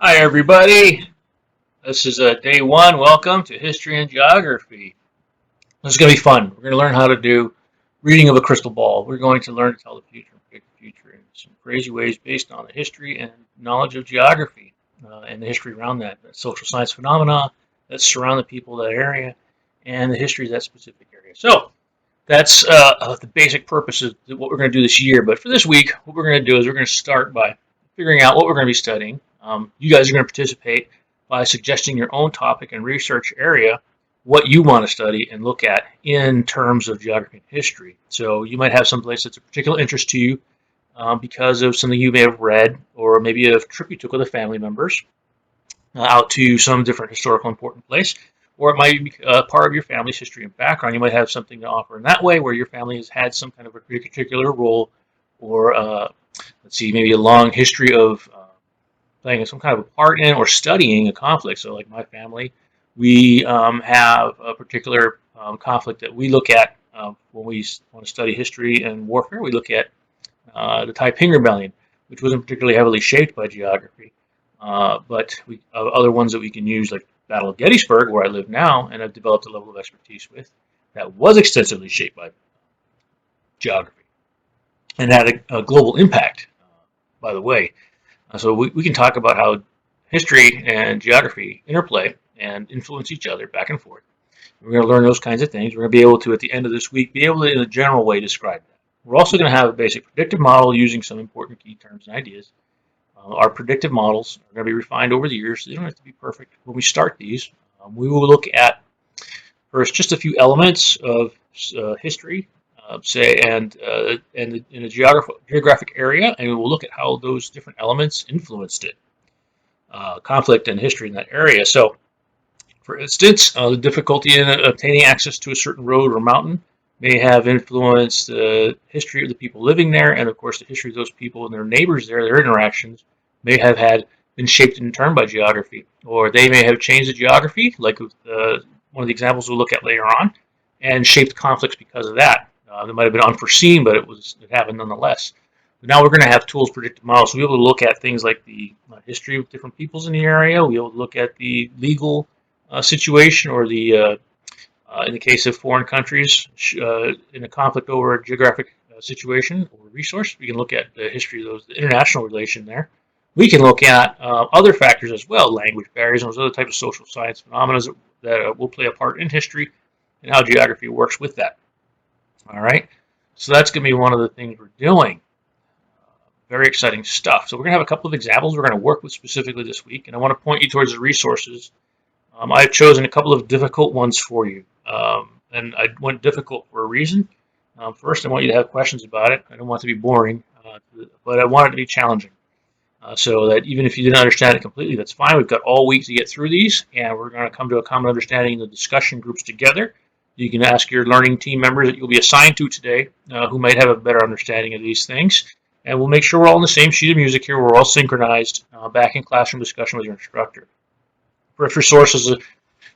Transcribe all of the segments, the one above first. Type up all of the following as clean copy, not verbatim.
Hi everybody, this is day one. Welcome to History and Geography. This is going to be fun. We're going to learn how to do reading of a crystal ball. We're going to learn to tell the future and predict the future in some crazy ways based on the history and knowledge of geography and the history around that social science phenomena that surround the people of that area and the history of that specific area. So that's the basic purpose of what we're going to do this year. But for this week, what we're going to do is we're going to start by figuring out what we're going to be studying. You guys are going to participate by suggesting your own topic and research area, what you want to study and look at in terms of geography and history. So you might have some place that's of particular interest to you because of something you may have read, or maybe a trip you took with a family members out to some different historical important place, or it might be part of your family's history and background. You might have something to offer in that way where your family has had some kind of a particular role, or let's see, maybe a long history of playing some kind of a part in or studying a conflict. So like my family, we have a particular conflict that we look at when we want to study history and warfare. We look at the Taiping Rebellion, which wasn't particularly heavily shaped by geography, but we other ones that we can use, like Battle of Gettysburg, where I live now, and I've developed a level of expertise with, that was extensively shaped by geography and had a global impact, by the way. So we can talk about how history and geography interplay and influence each other back and forth. We're going to learn those kinds of things. We're going to be able to, at the end of this week, be able to, in a general way, describe that. We're also going to have a basic predictive model using some important key terms and ideas. Our predictive models are going to be refined over the years, so they don't have to be perfect when we start these. We will look at first just a few elements of history, say, and in a geographic area, and we'll look at how those different elements influenced it, conflict and history in that area. So, for instance, the difficulty in obtaining access to a certain road or mountain may have influenced the history of the people living there, and of course the history of those people and their neighbors there, their interactions may have been shaped in turn by geography, or they may have changed the geography, like one of the examples we'll look at later on, and shaped conflicts because of that. That might have been unforeseen, but it happened nonetheless. But now we're going to have tools, predictive models, so we'll be able to look at things like the history of different peoples in the area. We'll be able to look at the legal situation, or the in the case of foreign countries in a conflict over a geographic situation or resource. We can look at the history of those, the international relation there. We can look at other factors as well, language barriers and those other types of social science phenomena that will play a part in history and how geography works with that. All right, so that's going to be one of the things we're doing. Very exciting stuff. So we're going to have a couple of examples we're going to work with specifically this week, and I want to point you towards the resources. I've chosen a couple of difficult ones for you, and I went difficult for a reason. First, I want you to have questions about it. I don't want it to be boring, but I want it to be challenging, so that even if you didn't understand it completely, that's fine. We've got all week to get through these, and we're going to come to a common understanding in the discussion groups together. You can ask your learning team members that you'll be assigned to today who might have a better understanding of these things, and we'll make sure we're all on the same sheet of music here. We're all synchronized back in classroom discussion with your instructor. First resource is a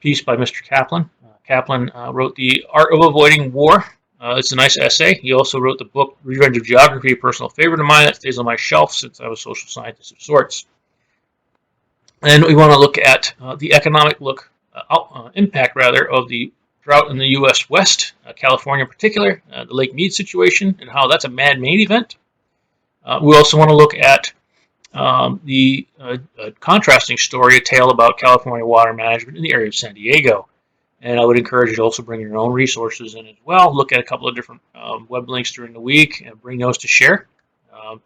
piece by Mr. Kaplan. Kaplan wrote The Art of Avoiding War. It's a nice essay. He also wrote the book Revenge of Geography, a personal favorite of mine that stays on my shelf since I was a social scientist of sorts. And we want to look at the economic impact of the drought in the U.S. West, California in particular, the Lake Mead situation, and how that's a man-made event. We also want to look at the contrasting story, a tale about California water management in the area of San Diego. And I would encourage you to also bring your own resources in as well. Look at a couple of different web links during the week and bring those to share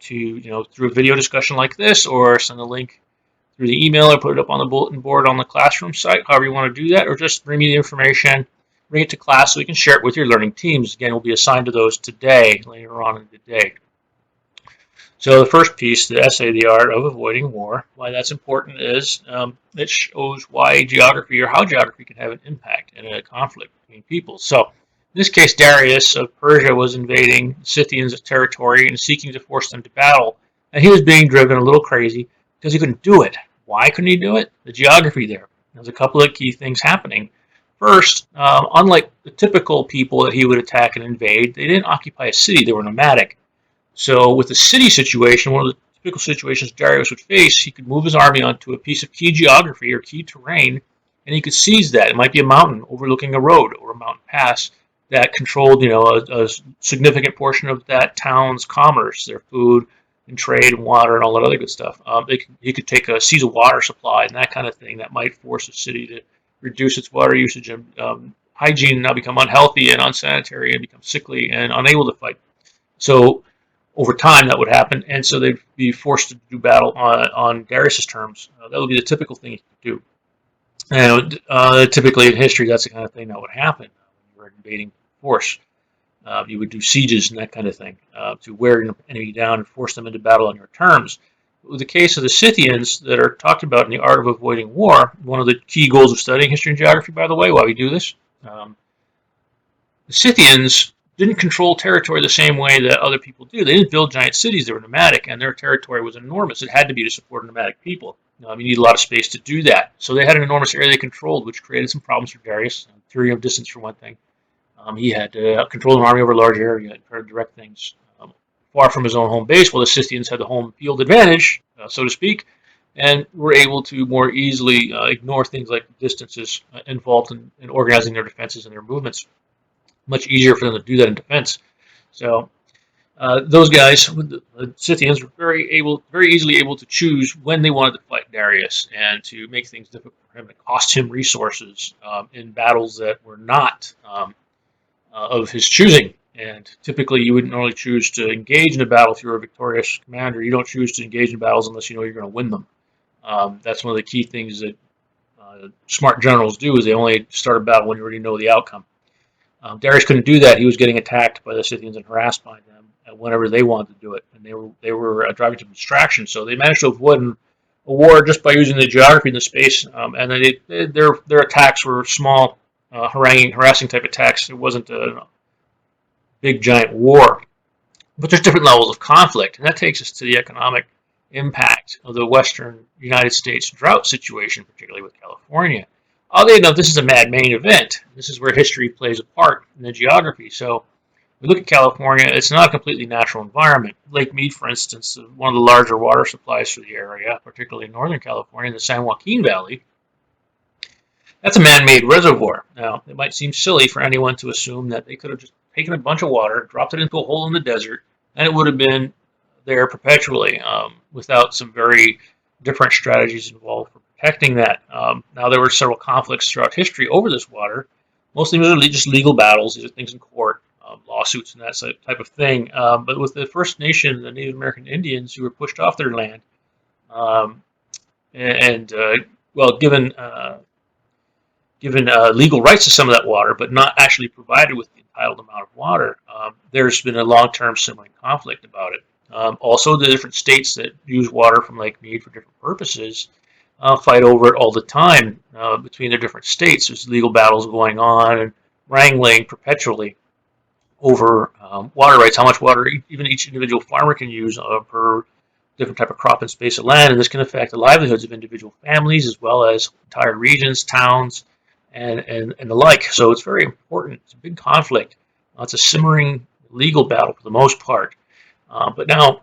through a video discussion like this, or send a link through the email or put it up on the bulletin board on the classroom site, however you want to do that, or just bring me the information, bring it to class so we can share it with your learning teams. Again, we'll be assigned to those today, later on in the day. So the first piece, the essay, The Art of Avoiding War, why that's important is it shows why geography, or how geography can have an impact in a conflict between peoples. So in this case, Darius of Persia was invading Scythians' territory and seeking to force them to battle. And he was being driven a little crazy because he couldn't do it. Why couldn't he do it? The geography there. There's a couple of key things happening. First, unlike the typical people that he would attack and invade, they didn't occupy a city. They were nomadic. So with the city situation, one of the typical situations Darius would face, he could move his army onto a piece of key geography or key terrain, and he could seize that. It might be a mountain overlooking a road or a mountain pass that controlled, a significant portion of that town's commerce, their food and trade and water and all that other good stuff. He could seize a water supply and that kind of thing that might force a city to reduce its water usage and hygiene now become unhealthy and unsanitary and become sickly and unable to fight. So over time that would happen, and so they'd be forced to do battle on Darius's terms. That would be the typical thing he could do. And typically in history, that's the kind of thing that would happen when you were invading force. You would do sieges and that kind of thing to wear an enemy down and force them into battle on your terms. With the case of the Scythians that are talked about in The Art of Avoiding War, one of the key goals of studying history and geography, by the way, why we do this, the Scythians didn't control territory the same way that other people do. They didn't build giant cities. They were nomadic, and their territory was enormous. It had to be to support nomadic people. You need a lot of space to do that. So they had an enormous area they controlled, which created some problems for Darius. Theory of distance, for one thing. He had to control an army over a large area and try to direct things far from his own home base, while the Scythians had the home field advantage, so to speak, and were able to more easily ignore things like distances involved in organizing their defenses and their movements. Much easier for them to do that in defense. So those guys, the Scythians, were very easily able to choose when they wanted to fight Darius and to make things difficult for him. It cost him resources in battles that were not of his choosing. And typically, you wouldn't normally choose to engage in a battle if you were a victorious commander. You don't choose to engage in battles unless you know you're going to win them. That's one of the key things that smart generals do, is they only start a battle when you already know the outcome. Darius couldn't do that. He was getting attacked by the Scythians and harassed by them whenever they wanted to do it, and they were driving to distraction. So they managed to avoid a war just by using the geography and the space. And their attacks were small, harassing type attacks. It wasn't a big giant war. But there's different levels of conflict, and that takes us to the economic impact of the Western United States drought situation, particularly with California. Oddly enough, this is a man-made event. This is where history plays a part in the geography. So we look at California, it's not a completely natural environment. Lake Mead, for instance, one of the larger water supplies for the area, particularly in Northern California, in the San Joaquin Valley, that's a man-made reservoir. Now, it might seem silly for anyone to assume that they could have just taken a bunch of water, dropped it into a hole in the desert, and it would have been there perpetually without some very different strategies involved for protecting that. Now, there were several conflicts throughout history over this water. Mostly these are just legal battles. These are things in court, lawsuits and that type of thing. But with the First Nation, the Native American Indians who were pushed off their land, given legal rights to some of that water, but not actually provided with the entitled amount of water, there's been a long-term simmering conflict about it. Also, the different states that use water from Lake Mead for different purposes fight over it all the time between the different states. There's legal battles going on and wrangling perpetually over water rights, how much water even each individual farmer can use per different type of crop and space of land, and this can affect the livelihoods of individual families as well as entire regions, towns, and the like. So it's very important. It's a big conflict. It's a simmering legal battle for the most part. But now,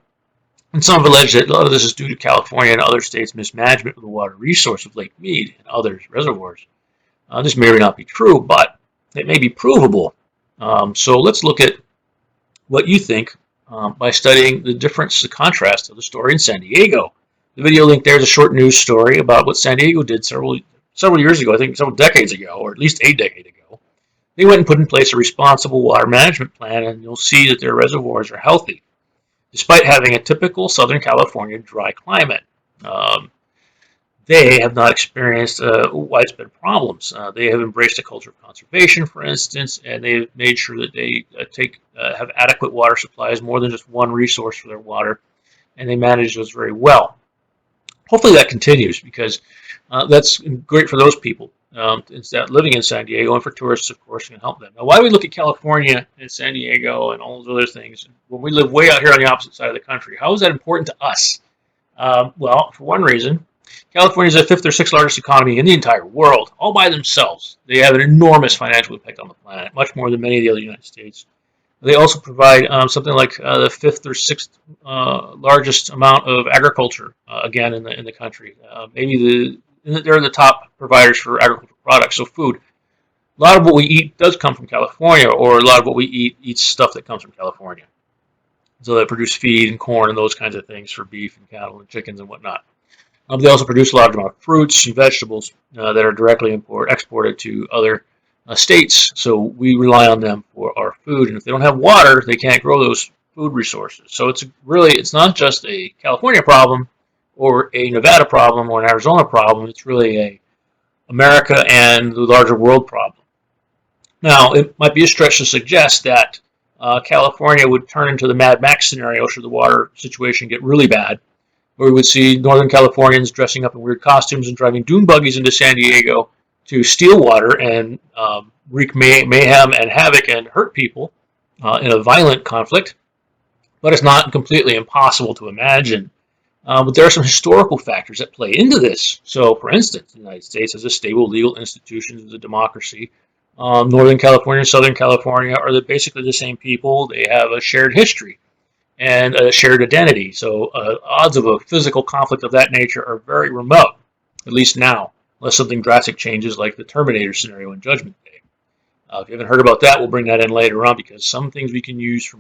and some have alleged that a lot of this is due to California and other states' mismanagement of the water resource of Lake Mead and other reservoirs. This may or may not be true, but it may be provable. So let's look at what you think by studying the difference, the contrast of the story in San Diego. The video link there is a short news story about what San Diego did several years ago, I think several decades ago, or at least a decade ago. They went and put in place a responsible water management plan, and you'll see that their reservoirs are healthy, despite having a typical Southern California dry climate. They have not experienced widespread problems. They have embraced a culture of conservation, for instance, and they've made sure that they have adequate water supplies, more than just one resource for their water, and they manage those very well. Hopefully that continues, because that's great for those people living in San Diego, and for tourists, of course, can help them. Now, why do we look at California and San Diego and all those other things when we live way out here on the opposite side of the country? How is that important to us? Well, for one reason, California is the fifth or sixth largest economy in the entire world, all by themselves. They have an enormous financial impact on the planet, much more than many of the other United States. They also provide something like the fifth or sixth largest amount of agriculture, again, in the country. They're the top providers for agricultural products, so food. A lot of what we eat does come from California, or a lot of what we eat eats stuff that comes from California. So they produce feed and corn and those kinds of things for beef and cattle and chickens and whatnot. They also produce a large amount of fruits and vegetables that are directly exported to other states. So we rely on them for our food. And if they don't have water, they can't grow those food resources. So it's not just a California problem or a Nevada problem or an Arizona problem. It's really a America and the larger world problem. Now, it might be a stretch to suggest that California would turn into the Mad Max scenario should the water situation get really bad, where we would see Northern Californians dressing up in weird costumes and driving dune buggies into San Diego to steal water and wreak mayhem and havoc and hurt people in a violent conflict. But it's not completely impossible to imagine. But there are some historical factors that play into this. So, for instance, the United States has a stable legal institutions as a democracy. Northern California and Southern California are basically the same people. They have a shared history and a shared identity. So odds of a physical conflict of that nature are very remote, at least now, unless something drastic changes like the Terminator scenario in Judgment Day. If you haven't heard about that, we'll bring that in later on because some things we can use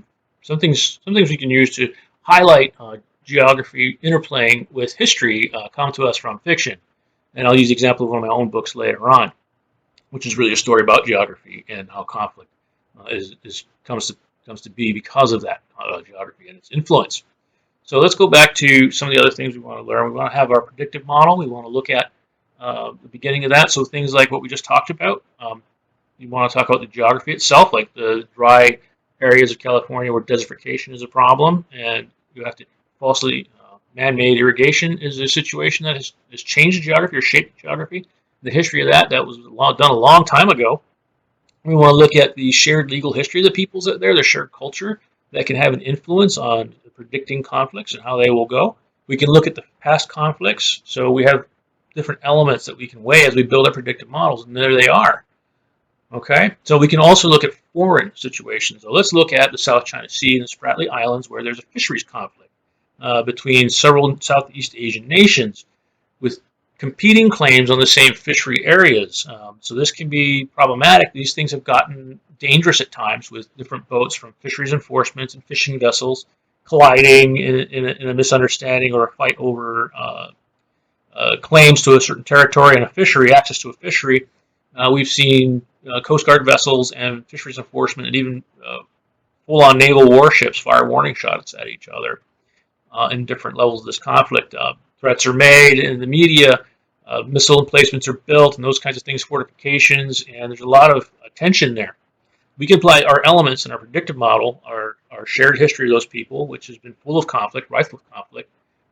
to highlight geography interplaying with history come to us from fiction. And I'll use the example of one of my own books later on, which is really a story about geography and how conflict comes to be because of that geography and its influence. So let's go back to some of the other things we want to learn. We want to have our predictive model. We want to look at the beginning of that. So things like what we just talked about. You want to talk about the geography itself, like the dry areas of California where desertification is a problem, and you have to falsely man-made irrigation is a situation that has changed the geography or shaped the geography. The history of that was done a long time ago. We want to look at the shared legal history of the peoples out there, their shared culture that can have an influence on predicting conflicts and how they will go. We can look at the past conflicts. So we have different elements that we can weigh as we build our predictive models, and there they are. Okay, so we can also look at foreign situations. So let's look at the South China Sea and the Spratly Islands where there's a fisheries conflict between several Southeast Asian nations with competing claims on the same fishery areas. So this can be problematic. These things have gotten dangerous at times with different boats from fisheries enforcement and fishing vessels colliding in a misunderstanding or a fight over claims to a certain territory and a fishery, access to a fishery. We've seen Coast Guard vessels and fisheries enforcement and even full-on naval warships fire warning shots at each other in different levels of this conflict. Threats are made in the media, missile emplacements are built, and those kinds of things, fortifications, and there's a lot of tension there. We can apply our elements in our predictive model, our shared history of those people, which has been full of conflict, rife with conflict.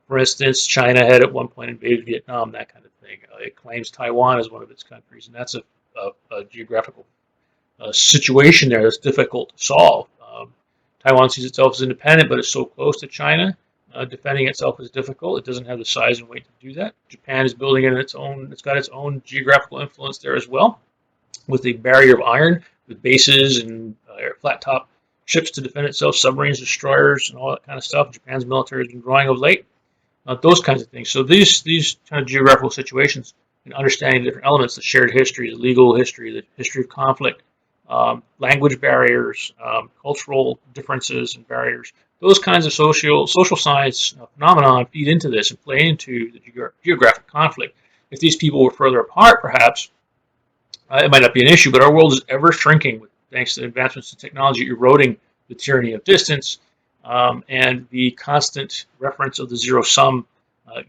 For instance, China had at one point invaded Vietnam, that kind of thing. It claims Taiwan as one of its countries, and that's a geographical situation there that's difficult to solve. Taiwan sees itself as independent, but it's so close to China. Defending itself is difficult. It doesn't have the size and weight to do that. Japan is building in its own. It's got its own geographical influence there as well, with the barrier of iron, with bases and flat top ships to defend itself, submarines, destroyers, and all that kind of stuff. Japan's military has been growing of late. Those kinds of things. So these kind of geographical situations and understanding different elements, the shared history, the legal history, the history of conflict, language barriers, cultural differences and barriers. Those kinds of social science phenomenon feed into this and play into the geographic conflict. If these people were further apart, perhaps, it might not be an issue, but our world is ever shrinking thanks to advancements in technology, eroding the tyranny of distance, and the constant reference of the zero-sum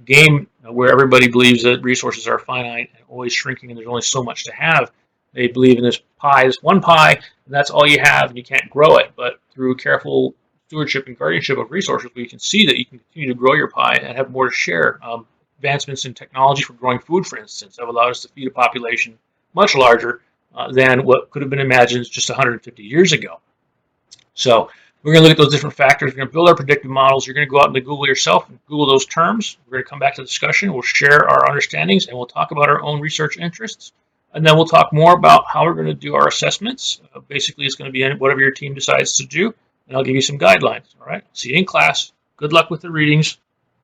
game where everybody believes that resources are finite and always shrinking and there's only so much to have. They believe in this pie, this one pie, and that's all you have and you can't grow it. But through careful stewardship and guardianship of resources, we can see that you can continue to grow your pie and have more to share. Advancements in technology for growing food, for instance, have allowed us to feed a population much larger than what could have been imagined just 150 years ago. So we're going to look at those different factors. We're going to build our predictive models. You're going to go out into Google yourself and Google those terms. We're going to come back to the discussion. We'll share our understandings, and we'll talk about our own research interests. And then we'll talk more about how we're going to do our assessments. Basically, it's going to be whatever your team decides to do, and I'll give you some guidelines. All right. See you in class. Good luck with the readings.